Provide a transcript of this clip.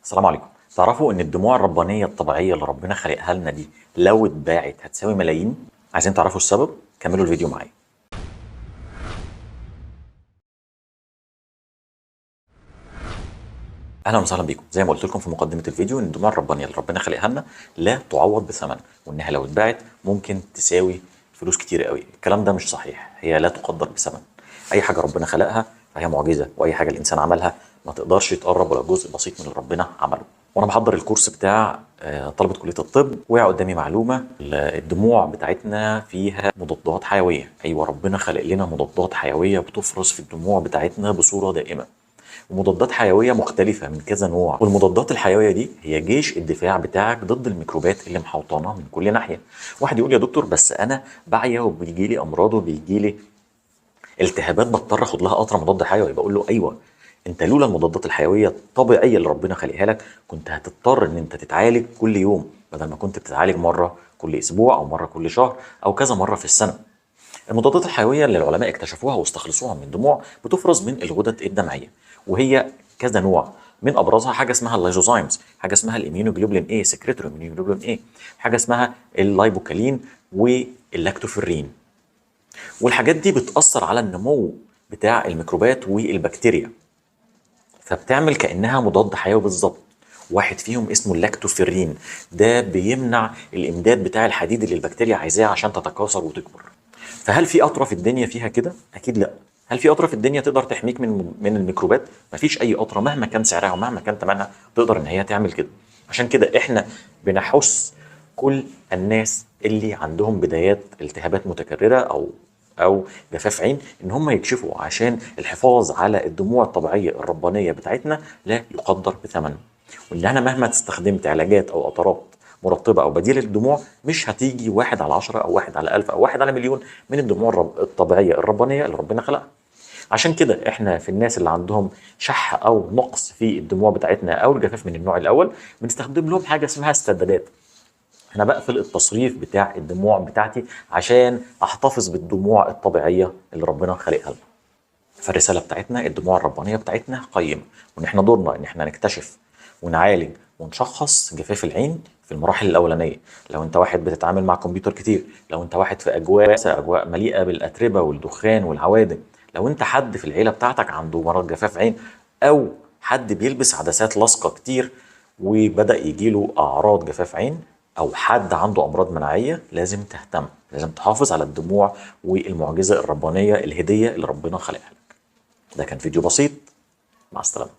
السلام عليكم. تعرفوا ان الدموع الربانيه الطبيعيه اللي ربنا خلقها لنا دي لو اتباعت هتساوي ملايين؟ عايزين تعرفوا السبب؟ كملوا الفيديو معايا. اهلا وسهلا بيكم. زي ما قلت لكم في مقدمه الفيديو ان الدموع الربانيه اللي ربنا خلقها لنا لا تعوض بثمن، وانها لو اتباعت ممكن تساوي فلوس كتير قوي. الكلام ده مش صحيح، هي لا تقدر بثمن. اي حاجه ربنا خلقها فهي معجزه، واي حاجه الانسان عملها ما تقدرش تقرب ولا جزء بسيط من اللي ربنا عمله. وانا بحضر الكورس بتاع طلبه كليه الطب، وقع قدامي معلومه الدموع بتاعتنا فيها مضادات حيويه. ايوه، ربنا خلق لنا مضادات حيويه بتفرز في الدموع بتاعتنا بصوره دائمه، ومضادات حيويه مختلفه من كذا نوع. والمضادات الحيويه دي هي جيش الدفاع بتاعك ضد الميكروبات اللي محوطانه من كل ناحيه. واحد يقول يا دكتور بس انا بعيا وبيجي لي امراض وبيجي لي التهابات بضطر اخد لها قطره مضاد حيوي. بقول له ايوه، انت لولا المضادات الحيويه الطبيعيه اللي ربنا خلقها لك كنت هتضطر ان انت تتعالج كل يوم، بدل ما كنت بتتعالج مره كل اسبوع او مره كل شهر او كذا مره في السنه. المضادات الحيويه اللي العلماء اكتشفوها واستخلصوها من الدموع بتفرز من الغدد الدمعيه، وهي كذا نوع. من ابرزها حاجه اسمها اللايزوزايمز، حاجه اسمها الاميونوجلوبولين اي سكريتوري اميونوجلوبولين اي، حاجه اسمها اللايبوكالين واللاكتوفيرين. والحاجات دي بتاثر على النمو بتاع الميكروبات والبكتيريا، فبتعمل كانها مضاد حيوي بالظبط. واحد فيهم اسمه اللاكتوفيرين، ده بيمنع الامداد بتاع الحديد اللي البكتيريا عايزاه عشان تتكاثر وتكبر. فهل في قطره في الدنيا فيها كده؟ اكيد لا. هل في قطره في الدنيا تقدر تحميك من الميكروبات؟ مفيش اي قطره مهما كان سعرها ومهما كان ثمنها تقدر ان هي تعمل كده. عشان كده احنا بنحث كل الناس اللي عندهم بدايات التهابات متكرره او جفاف عين ان هم يكشفوا، عشان الحفاظ على الدموع الطبيعيه الربانيه بتاعتنا لا يقدر بثمن. وان انا مهما استخدمت علاجات او قطرات مرطبه او بديل للدموع مش هتيجي 1/10 او 1/1000 او 1/1,000,000 من الدموع الطبيعيه الربانيه اللي ربنا خلقها. عشان كده احنا في الناس اللي عندهم شح او نقص في الدموع بتاعتنا او الجفاف من النوع الاول بنستخدم لهم حاجه اسمها استردادات. انا بقفل التصريف بتاع الدموع بتاعتي عشان احتفظ بالدموع الطبيعيه اللي ربنا خلقها لنا. فالرساله بتاعتنا الدموع الربانيه بتاعتنا قيمه، وان احنا دورنا ان احنا نكتشف ونعالج ونشخص جفاف العين في المراحل الاولانيه. لو انت واحد بتتعامل مع كمبيوتر كتير، لو انت واحد في اجواء مليئه بالاتربه والدخان والعوادم، لو انت حد في العيله بتاعتك عنده مرض جفاف عين، او حد بيلبس عدسات لاصقه كتير وبدا يجيله اعراض جفاف عين، او حد عنده امراض مناعيه، لازم تهتم، لازم تحافظ على الدموع والمعجزه الربانيه الهديه اللي ربنا خلقها لك. ده كان فيديو بسيط. مع السلامه.